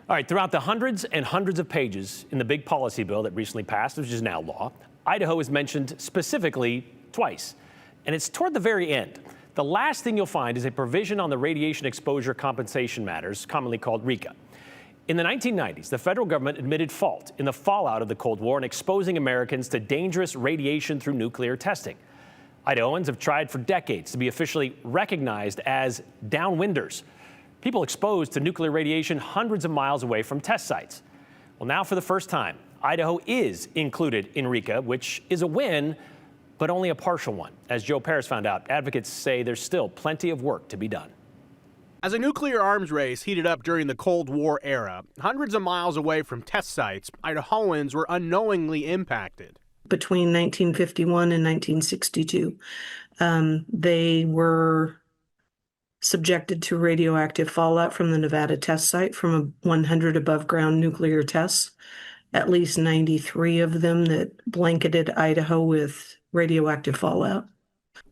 All right, throughout the hundreds and hundreds of pages in the big policy bill that recently passed, which is now law, Idaho is mentioned specifically twice. And it's toward the very end. The last thing you'll find is a provision on the radiation exposure compensation matters, commonly called RECA. In the 1990s, the federal government admitted fault in the fallout of the Cold War in exposing Americans to dangerous radiation through nuclear testing. Idahoans have tried for decades to be officially recognized as downwinders, people exposed to nuclear radiation hundreds of miles away from test sites. Well, now for the first time, Idaho is included in RECA, which is a win, but only a partial one. As Joe Paris found out, advocates say there's still plenty of work to be done. As a nuclear arms race heated up during the Cold War era, hundreds of miles away from test sites, Idahoans were unknowingly impacted. Between 1951 and 1962, they were subjected to radioactive fallout from the Nevada test site from 100 above ground nuclear tests, at least 93 of them that blanketed Idaho with radioactive fallout.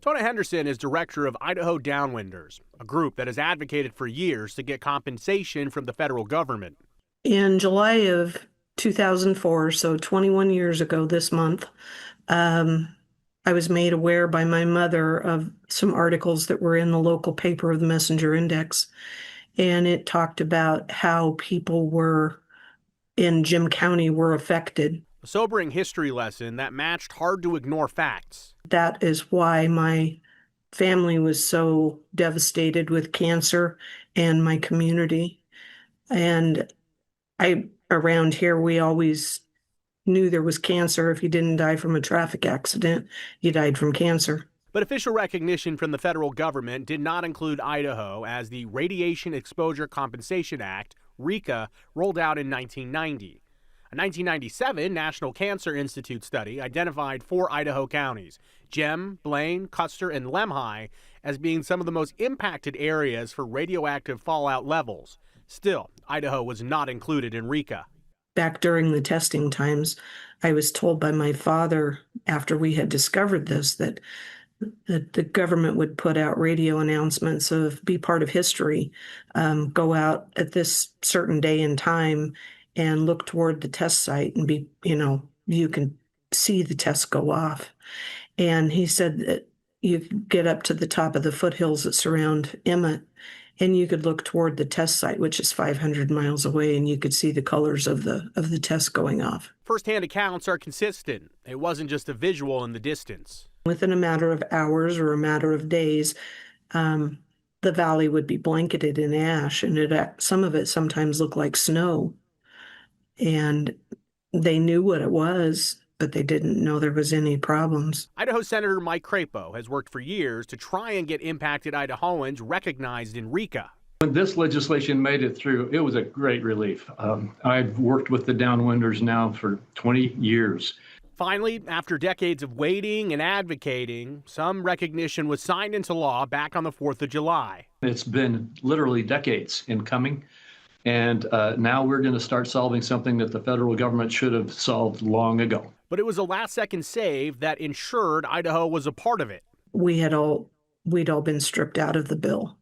Tona Henderson is director of Idaho Downwinders, a group that has advocated for years to get compensation from the federal government. In July of 2004, so 21 years ago this month, I was made aware by my mother of some articles that were in the local paper of the Messenger Index, and it talked about how people were in Jim County were affected. A sobering history lesson that matched hard-to-ignore facts. That is why my family was so devastated with cancer and my community. And around here, we always knew there was cancer. If you didn't die from a traffic accident, you died from cancer. But official recognition from the federal government did not include Idaho, as the Radiation Exposure Compensation Act, RECA, rolled out in 1990. A 1997 National Cancer Institute study identified 4 Idaho counties, Gem, Blaine, Custer, and Lemhi, as being some of the most impacted areas for radioactive fallout levels. Still, Idaho was not included in RECA. Back during the testing times, I was told by my father, after we had discovered this, that the government would put out radio announcements of be part of history, go out at this certain day and time and look toward the test site and you can see the test go off. And he said that you get up to the top of the foothills that surround Emmett, and you could look toward the test site, which is 500 miles away, and you could see the colors of the test going off. First-hand accounts are consistent. It wasn't just a visual in the distance. Within a matter of hours or a matter of days, the valley would be blanketed in ash, and some of it sometimes looked like snow. And they knew what it was, but they didn't know there was any problems. Idaho Senator Mike Crapo has worked for years to try and get impacted Idahoans recognized in RECA. When this legislation made it through, it was a great relief. I've worked with the Downwinders now for 20 years. Finally, after decades of waiting and advocating, some recognition was signed into law back on the 4th of July. It's been literally decades in coming. And now we're going to start solving something that the federal government should have solved long ago. But it was a last-second save that ensured Idaho was a part of it. We'd all been stripped out of the bill.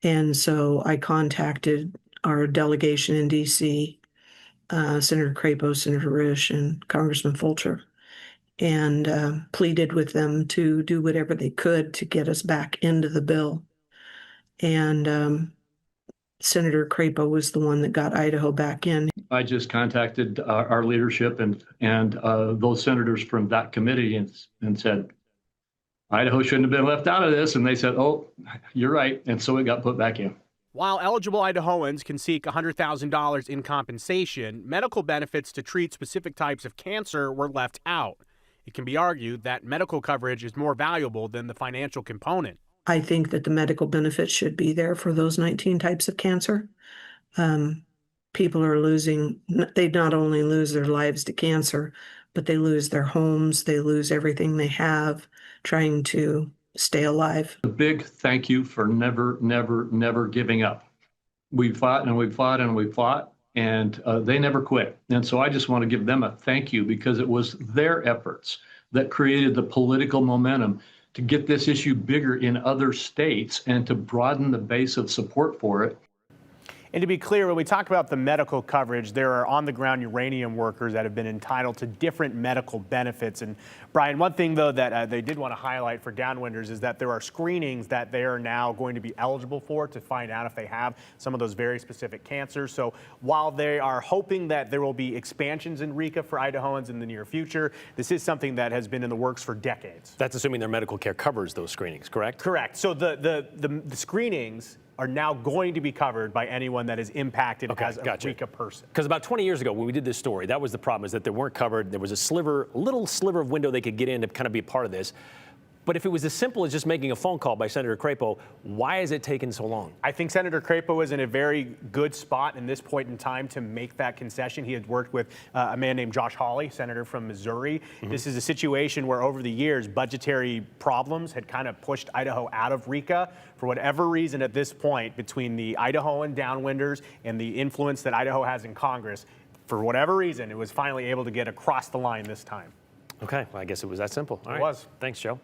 And so I contacted our delegation in D.C., Senator Crapo, Senator Risch, and Congressman Fulcher, and pleaded with them to do whatever they could to get us back into the bill. And Senator Crapo was the one that got Idaho back in. I just contacted our leadership and those senators from that committee and said, Idaho shouldn't have been left out of this. And they said, oh, you're right. And so it got put back in. While eligible Idahoans can seek $100,000 in compensation, medical benefits to treat specific types of cancer were left out. It can be argued that medical coverage is more valuable than the financial component. I think that the medical benefits should be there for those 19 types of cancer. People are they not only lose their lives to cancer, but they lose their homes, they lose everything they have trying to stay alive. A big thank you for never, never, never giving up. We fought and we fought and we fought, and they never quit. And so I just want to give them a thank you, because it was their efforts that created the political momentum to get this issue bigger in other states and to broaden the base of support for it. And to be clear, when we talk about the medical coverage, there are on-the-ground uranium workers that have been entitled to different medical benefits. And Brian, one thing, though, that they did want to highlight for Downwinders is that there are screenings that they are now going to be eligible for to find out if they have some of those very specific cancers. So while they are hoping that there will be expansions in RECA for Idahoans in the near future, this is something that has been in the works for decades. That's assuming their medical care covers those screenings, correct? Correct. So the screenings are now going to be covered by anyone that is impacted as a RECA person. Because about 20 years ago, when we did this story, that was the problem, is that they weren't covered. There was a little sliver of window they could get in to kind of be a part of this. But if it was as simple as just making a phone call by Senator Crapo, why has it taken so long? I think Senator Crapo is in a very good spot in this point in time to make that concession. He had worked with a man named Josh Hawley, senator from Missouri. This is a situation where over the years, budgetary problems had kind of pushed Idaho out of RECA. For whatever reason at this point, between the Idahoan Downwinders and the influence that Idaho has in Congress, for whatever reason, it was finally able to get across the line this time. Okay, well, I guess it was that simple. All right. It was. Thanks, Joe.